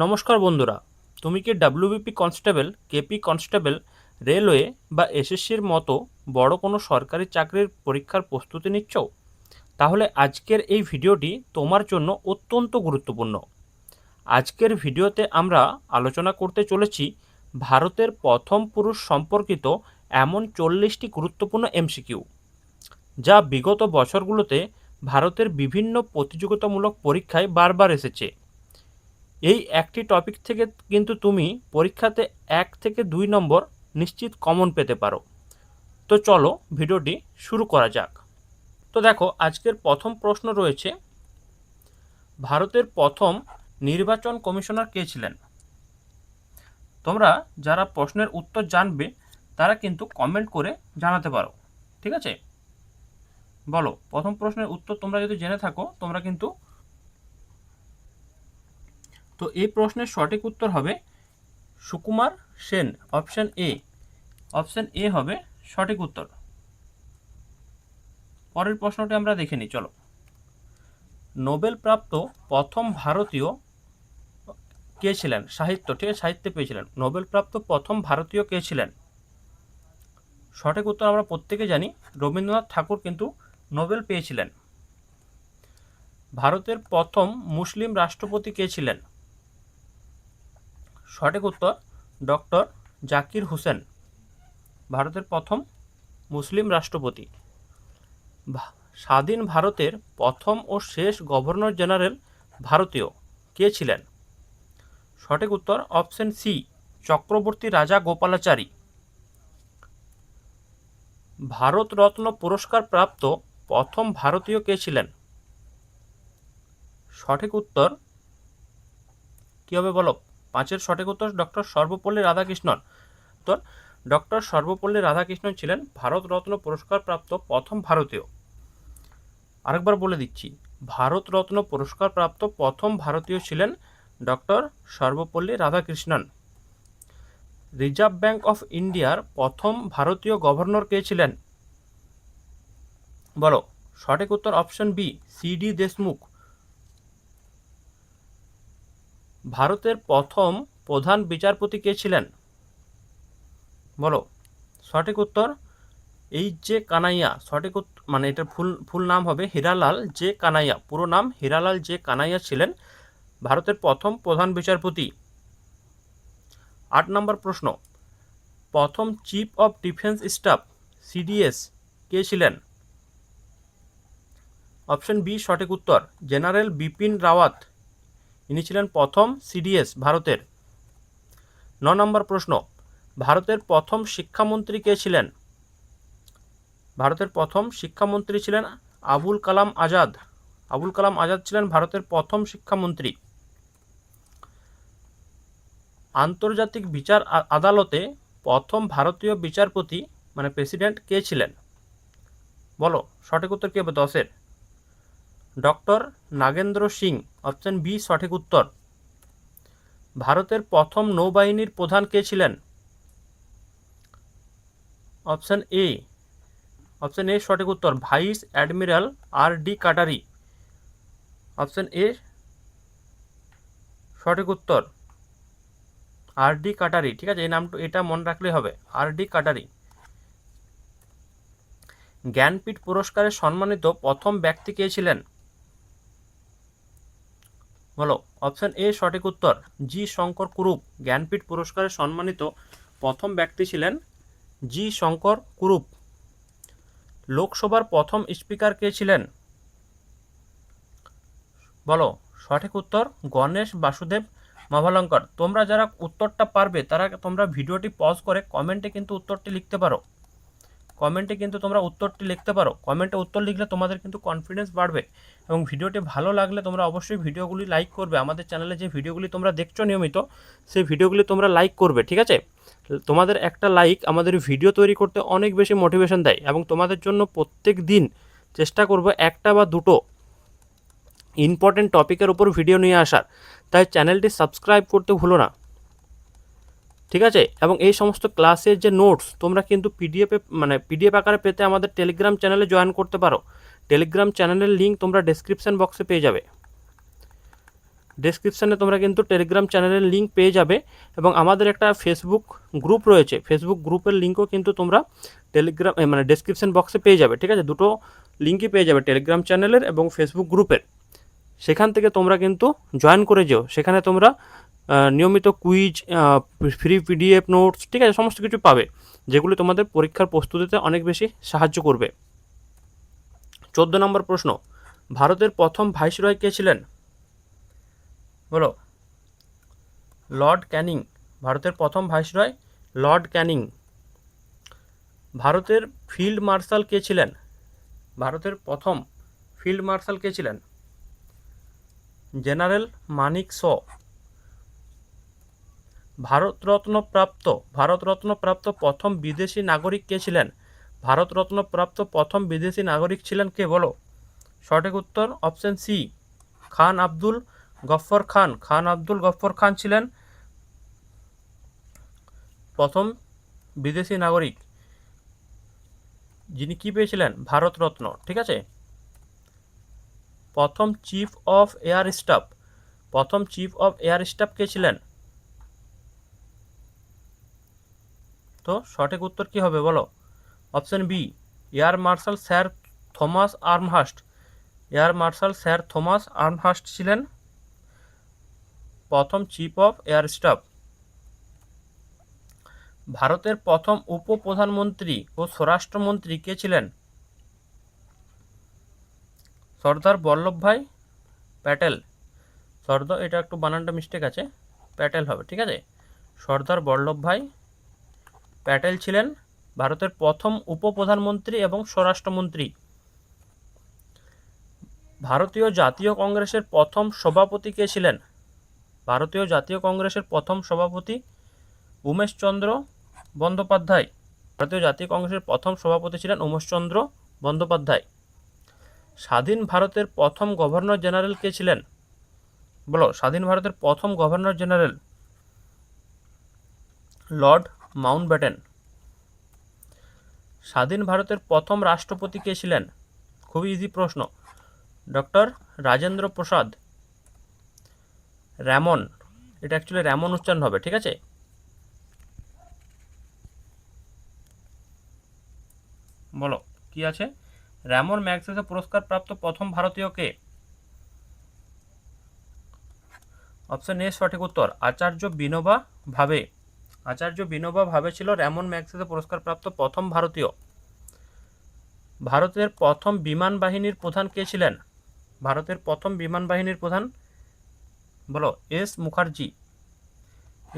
নমস্কার বন্ধুরা, তুমি কি WBP constable, KP constable, railway বা এসএসসির মতো বড় কোনো সরকারি চাকরির পরীক্ষার প্রস্তুতি নিচ্ছ? তাহলে আজকের এই ভিডিওটি তোমার জন্য অত্যন্ত গুরুত্বপূর্ণ। আজকের ভিডিওতে আমরা আলোচনা করতে চলেছি ভারতের প্রথম পুরুষ সম্পর্কিত এমন 40টি গুরুত্বপূর্ণ এমসিকিউ, যা বিগত বছরগুলোতে ভারতের বিভিন্ন প্রতিযোগিতামূলক পরীক্ষায় বারবার এসেছে। এই একটি টপিক থেকে কিন্তু তুমি পরীক্ষাতে 1 থেকে 2 নম্বর নিশ্চিত কমন পেতে পারো। তো চলো ভিডিওটি শুরু করা যাক। তো দেখো, আজকের প্রথম প্রশ্ন রয়েছে, ভারতের প্রথম নির্বাচন কমিশনার কে ছিলেন? তোমরা যারা প্রশ্নের উত্তর জানবে তারা কিন্তু কমেন্ট করে জানাতে পারো, ঠিক আছে? বলো, প্রথম প্রশ্নের উত্তর তোমরা যদি জেনে থাকো তোমরা কিন্তু। তো এই প্রশ্নের সঠিক উত্তর হবে Sukumar Sen, option A. Option A হবে সঠিক উত্তর। পরের প্রশ্নটি আমরা দেখে নিই, চলো। নোবেল প্রাপ্ত প্রথম ভারতীয় কে ছিলেন? সাহিত্য, ঠিক আছে, সাহিত্যে পেয়েছিলেন। নোবেল প্রাপ্ত প্রথম ভারতীয় কে ছিলেন? সঠিক উত্তর আমরা প্রত্যেকে জানি, রবীন্দ্রনাথ ঠাকুর কিন্তু নোবেল পেয়েছিলেন। ভারতের প্রথম মুসলিম রাষ্ট্রপতি কে ছিলেন? সঠিক উত্তর ডক্টর জাকির হুসেন, ভারতের প্রথম মুসলিম রাষ্ট্রপতি। স্বাধীন ভারতের প্রথম ও শেষ গভর্নর জেনারেল ভারতীয় কে ছিলেন? সঠিক উত্তর অপশন সি, চক্রবর্তী রাজা গোপালাচারী। ভারতরত্ন পুরস্কার প্রাপ্ত প্রথম ভারতীয় কে ছিলেন? সঠিক উত্তর কি হবে বলো? 5-এর সঠিক উত্তর ডক্টর সর্বপল্লী রাধাকৃষ্ণন। উত্তর, ডক্টর সর্বপল্লী রাধাকৃষ্ণন ছিলেন ভারতরত্ন পুরস্কার প্রাপ্ত প্রথম ভারতীয়। আরেকবার বলে দিচ্ছি, ভারতরত্ন পুরস্কার প্রাপ্ত প্রথম ভারতীয় ছিলেন doctor Sarvepalli Radhakrishnan. Reserve bank of ইন্ডিয়ার প্রথম ভারতীয় গভর্নর কে ছিলেন? বলো, সঠিক উত্তর অপশন বি, সিডি দেশমুখ। ভারতের প্রথম প্রধান বিচারপতি কে ছিলেন? বলো, সঠিক উত্তর এইচ জে কানাইয়া। সঠিক মানে এটার ফুল নাম হবে হীরালাল জে কানাইয়া। পুরো নাম হীরালাল জে কানাইয়া ছিলেন ভারতের প্রথম প্রধান বিচারপতি। 8 নম্বর প্রশ্ন, প্রথম chief of defence staff CDS কে ছিলেন? অপশন বি সঠিক উত্তর, জেনারেল বিপিন রাওয়াত। ইনি ছিলেন প্রথম সিডিএস ভারতের। 9 নম্বর প্রশ্ন, ভারতের প্রথম শিক্ষামন্ত্রী কে ছিলেন? ভারতের প্রথম শিক্ষামন্ত্রী ছিলেন আবুল কালাম আজাদ। আবুল কালাম আজাদ ছিলেন ভারতের প্রথম শিক্ষামন্ত্রী। আন্তর্জাতিক বিচার আদালতে প্রথম ভারতীয় বিচারপতি মানে প্রেসিডেন্ট কে ছিলেন? বলো, সঠিক উত্তর কি হবে 10-এর? Doctor Nagendra Singh, option B সঠিক উত্তর। ভারতের প্রথম নৌবাহিনীর প্রধান কে ছিলেন? Option A. অপশন এ সঠিক উত্তর, vice admiral R D Katari. Option A সঠিক উত্তর, আর ডি কাটারি, ঠিক আছে, এই নামটা এটা মনে রাখলেই হবে, আর ডি কাটারি। জ্ঞানপীঠ পুরস্কারে সম্মানিত প্রথম ব্যক্তি কে ছিলেন? বলো, অপশন এ সঠিক উত্তর, জি শঙ্কর কুরুপ। জ্ঞানপীঠ পুরস্কারে সম্মানিত প্রথম ব্যক্তি ছিলেন জি শঙ্কর কুরুপ। লোকসভার প্রথম স্পিকার কে ছিলেন? বলো, সঠিক উত্তর গণেশ বাসুদেব মহালঙ্কর। তোমরা যারা উত্তরটা পারবে তারা তোমরা ভিডিওটি পজ করে কমেন্টে কিন্তু উত্তরটি লিখতে পারো। কমেন্টে কিন্তু তোমরা উত্তরটি লিখতে পারো। কমেন্টে উত্তর লিখলে তোমাদের কিন্তু কনফিডেন্স বাড়বে। এবং ভিডিওটি ভালো লাগলে তোমরা অবশ্যই ভিডিওগুলি লাইক করবে। আমাদের চ্যানেলে যে ভিডিওগুলি তোমরা দেখছো নিয়মিত, সেই ভিডিওগুলি তোমরা লাইক করবে, ঠিক আছে? তোমাদের একটা লাইক আমাদের ভিডিও তৈরি করতে অনেক বেশি মোটিভেশন দেয়। এবং তোমাদের জন্য প্রত্যেক দিন চেষ্টা করব একটা বা দুটো ইম্পর্টেন্ট টপিকের উপর ভিডিও নিয়ে আসার। তাই চ্যানেলটি সাবস্ক্রাইব করতে ভুলো না, ঠিক আছে? এবং এই সমস্ত ক্লাসের যে নোটস তোমরা কিন্তু পিডিএফ আকারে পেতে আমাদের টেলিগ্রাম চ্যানেলে জয়েন করতে পারো। টেলিগ্রাম চ্যানেলের লিঙ্ক তোমরা ডেসক্রিপশন বক্সে পেয়ে যাবে। ডেসক্রিপশানে তোমরা কিন্তু টেলিগ্রাম চ্যানেলের লিঙ্ক পেয়ে যাবে, এবং আমাদের একটা ফেসবুক গ্রুপ রয়েছে, ফেসবুক গ্রুপের লিঙ্কও কিন্তু তোমরা টেলিগ্রাম মানে ডেসক্রিপশন বক্সে পেয়ে যাবে। ঠিক আছে, দুটো লিঙ্কই পেয়ে যাবে, টেলিগ্রাম চ্যানেলের এবং ফেসবুক গ্রুপের। সেখান থেকে তোমরা কিন্তু জয়েন করে যেও। সেখানে তোমরা নিয়মিত কুইজ, ফ্রি পিডিএফ নোটস, ঠিক আছে, সমস্ত কিছু পাবে, যেগুলো তোমাদের পরীক্ষার প্রস্তুতিতে অনেক বেশি সাহায্য করবে। 14 নম্বর প্রশ্ন, ভারতের প্রথম ভাইসরয় কে ছিলেন? বলো। লর্ড ক্যানিং। ভারতের প্রথম ভাইসরয় লর্ড ক্যানিং। ভারতের ফিল্ড মার্শাল কে ছিলেন? ভারতের প্রথম ফিল্ড মার্শাল কে ছিলেন? জেনারেল মানিক শ। ভারতরত্নপ্রাপ্ত প্রথম বিদেশি নাগরিক কে ছিলেন? ভারতরত্নপ্রাপ্ত প্রথম বিদেশি নাগরিক ছিলেন কে? বলো। সঠিক উত্তর অপশন সি, খান আব্দুল গফর খান। খান আব্দুল গফর খান ছিলেন প্রথম বিদেশি নাগরিক যিনি কি পেয়েছিলেন? ভারতরত্ন। ঠিক আছে। প্রথম চিফ অফ এয়ার স্টাফ। প্রথম চিফ অফ এয়ার স্টাফ কে ছিলেন? তো সঠিক উত্তর কি হবে বলো। Option B, air marshal sir Thomas Elmhirst. Air marshal sir Thomas Elmhirst ছিলেন প্রথম চিফ অফ এয়ার স্টাফ। ভারতের প্রথম উপপ্রধানমন্ত্রী ও স্বরাষ্ট্রমন্ত্রী কে ছিলেন? সর্দার বল্লভভাই প্যাটেল। এটা একটু বানানটা মিস্টেক আছে, প্যাটেল হবে। ঠিক আছে, সর্দার বল্লভভাই প্যাটেল ছিলেন ভারতের প্রথম উপপ্রধানমন্ত্রী এবং স্বরাষ্ট্রমন্ত্রী। ভারতীয় জাতীয় কংগ্রেসের প্রথম সভাপতি কে ছিলেন? ভারতীয় জাতীয় কংগ্রেসের প্রথম সভাপতি উমেশচন্দ্র বন্দ্যোপাধ্যায়। ভারতীয় জাতীয় কংগ্রেসের প্রথম সভাপতি ছিলেন উমেশচন্দ্র বন্দ্যোপাধ্যায়। স্বাধীন ভারতের প্রথম গভর্নর জেনারেল কে ছিলেন? বলো। স্বাধীন ভারতের প্রথম গভর্নর জেনারেল লর্ড মাউন্টব্যাটেন। স্বাধীন ভারতের প্রথম রাষ্ট্রপতি কে ছিলেন? খুবই ইজি প্রশ্ন, ডক্টর রাজেন্দ্র প্রসাদ। র্যামন, এটা অ্যাকচুয়ালি র্যামন উচ্চারণ হবে। ঠিক আছে। বলো কি আছে। র্যামন ম্যাগসেসে পুরস্কার প্রাপ্ত প্রথম ভারতীয় কে? অপশন এ সঠিক উত্তর, আচার্য বিনোবা ভাবে। আচার্য বিনোবা ভাবে ছিল র্যামন ম্যাগসেসে পুরস্কার প্রাপ্ত প্রথম ভারতীয়। ভারতের প্রথম বিমান বাহিনীর প্রধান কে ছিলেন? ভারতের প্রথম বিমান বাহিনীর প্রধান, বলো। S Mukherjee.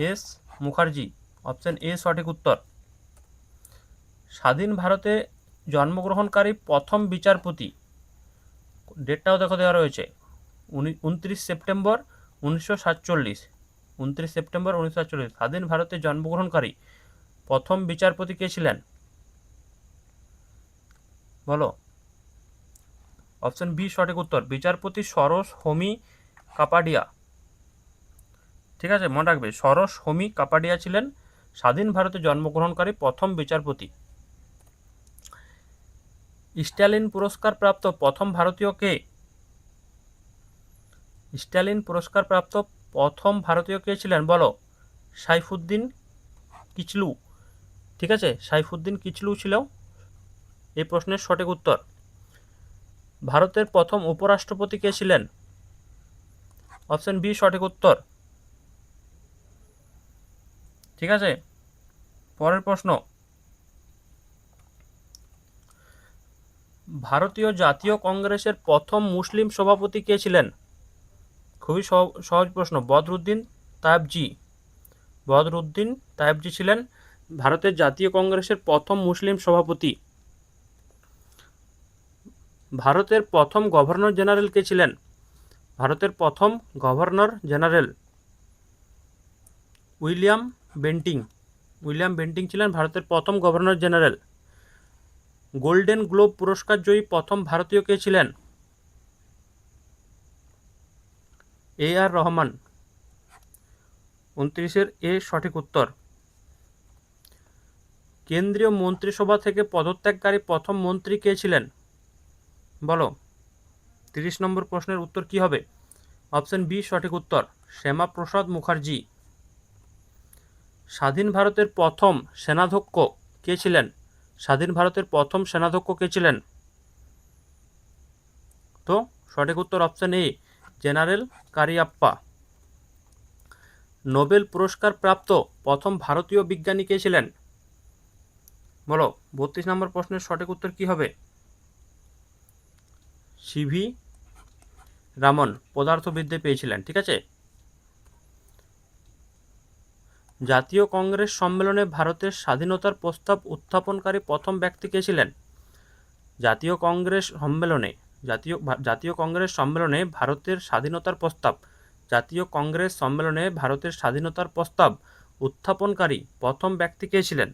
S Mukherjee, option A সঠিক উত্তর। স্বাধীন ভারতে জন্মগ্রহণকারী প্রথম বিচারপতি, ডেটটাও দেখো দেওয়া রয়েছে, 29 সেপ্টেম্বর 1947। 29 সেপ্টেম্বর 1947 স্বাধীন ভারতে জন্মগ্রহণকারী প্রথম বিচারপতি কে ছিলেন? বলো। অপশন বি সঠিক উত্তর, বিচারপতি সরোজ হোমি কাপাডিয়া। ঠিক আছে, মনে রাখবে, সরোজ হোমি কাপাডিয়া ছিলেন স্বাধীন ভারতে জন্মগ্রহণকারী প্রথম বিচারপতি। স্ট্যালিন পুরস্কার প্রাপ্ত প্রথম ভারতীয় কে? স্ট্যালিন পুরস্কার প্রাপ্ত প্রথম ভারতীয় কে ছিলেন? বলো। সাইফুদ্দিন কিচলু। ঠিক আছে, সাইফুদ্দিন কিচলু ছিল এই প্রশ্নের সঠিক উত্তর। ভারতের প্রথম উপরাষ্ট্রপতি কে ছিলেন? অপশন বি সঠিক উত্তর। ঠিক আছে, পরের প্রশ্ন, ভারতীয় জাতীয় কংগ্রেসের প্রথম মুসলিম সভাপতি কে ছিলেন? খুবই সহজ প্রশ্ন, বদরুদ্দিন তায়েবজি। বদরুদ্দিন তায়েবজি ছিলেন ভারতের জাতীয় কংগ্রেসের প্রথম মুসলিম সভাপতি। ভারতের প্রথম গভর্নর জেনারেল কে ছিলেন? ভারতের প্রথম governor general William Bentinck. William Bentinck ছিলেন ভারতের প্রথম গভর্নর জেনারেল। গোল্ডেন গ্লোব পুরস্কার জয়ী প্রথম ভারতীয় কে ছিলেন? এ আর রহমান। 29-এর এ সঠিক উত্তর। কেন্দ্রীয় মন্ত্রিসভা থেকে পদত্যাগকারী প্রথম মন্ত্রী কে ছিলেন? বলো। 30 নম্বর প্রশ্নের উত্তর কি হবে? অপশন বি সঠিক উত্তর, শ্যামাপ্রসাদ মুখার্জি। স্বাধীন ভারতের প্রথম সেনাধ্যক্ষ কে ছিলেন? স্বাধীন ভারতের প্রথম সেনাধ্যক্ষ কে ছিলেন? তো সঠিক উত্তর option A, general Cariappa. Nobel পুরস্কার প্রাপ্ত প্রথম ভারতীয় বিজ্ঞানী কে ছিলেন? বলো, 32 নম্বর প্রশ্নের সঠিক উত্তর কি হবে? সিভি রামন পদার্থবিদ্যায় পেয়েছিলেন। ঠিক আছে। জাতীয় কংগ্রেস সম্মেলনে ভারতের স্বাধীনতার প্রস্তাব উত্থাপনকারী প্রথম ব্যক্তি কে ছিলেন? জাতীয় কংগ্রেস সম্মেলনে ভারতের স্বাধীনতার প্রস্তাব উত্থাপনকারী প্রথম ব্যক্তি কে ছিলেন?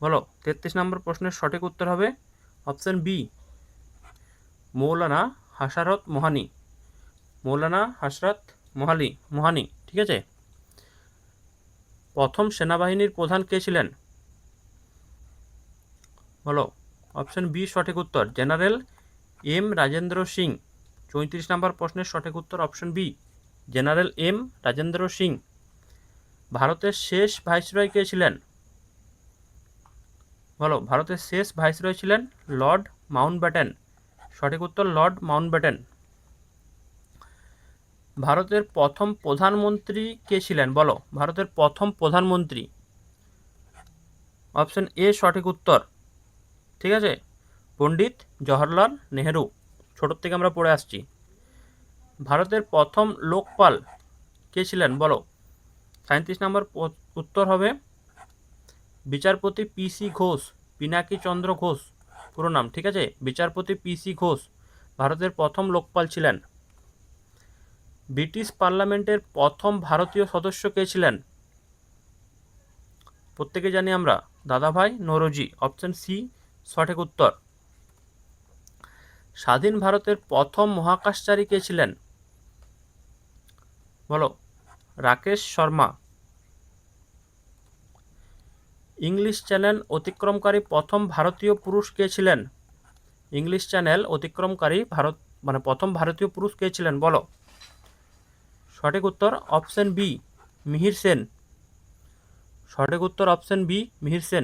বলো, 33 নম্বর প্রশ্নের সঠিক উত্তর হবে অপশন বি, মৌলানা হাসরত মোহানি। ঠিক আছে। প্রথম সেনাবাহিনীর প্রধান কে ছিলেন? বলো, অপশন বি সঠিক উত্তর, জেনারেল এম রাজেন্দ্র সিং। 34 নম্বর প্রশ্নের সঠিক উত্তর option B, general M Rajendra Singh. ভারতের শেষ ভাইসরয় কে ছিলেন? বলো, ভারতের শেষ ভাইসরয় ছিলেন লর্ড মাউন্টব্যাটেন। সঠিক উত্তর লর্ড মাউন্টব্যাটেন। ভারতের প্রথম প্রধানমন্ত্রী কে ছিলেন? বলো, ভারতের প্রথম প্রধানমন্ত্রী। অপশন এ সঠিক উত্তর। ঠিক আছে, পণ্ডিত জওহরলাল নেহেরু। ছোটোর থেকে আমরা পড়ে আসছি। ভারতের প্রথম লোকপাল কে ছিলেন? বলো, 37 নম্বর উত্তর হবে বিচারপতি পিসি ঘোষ, পিনাকি চন্দ্র ঘোষ পুরো নাম। ঠিক আছে, বিচারপতি পিসি ঘোষ ভারতের প্রথম লোকপাল ছিলেন। ব্রিটিশ পার্লামেন্টের প্রথম ভারতীয় সদস্য কে ছিলেন? প্রত্যেকে জানি আমরা, দাদাভাই নওরোজি। অপশন সি সঠিক উত্তর। স্বাধীন ভারতের প্রথম মহাকাশচারী কে ছিলেন? বলো, রাকেশ শর্মা। ইংলিশ চ্যানেল অতিক্রমকারী প্রথম ভারতীয় পুরুষ কে ছিলেন? ইংলিশ চ্যানেল অতিক্রমকারী প্রথম ভারতীয় পুরুষ কে ছিলেন? বলো, সঠিক উত্তর অপশন বি, মিহির সেন। সঠিক উত্তর অপশন বি, মিহির সেন।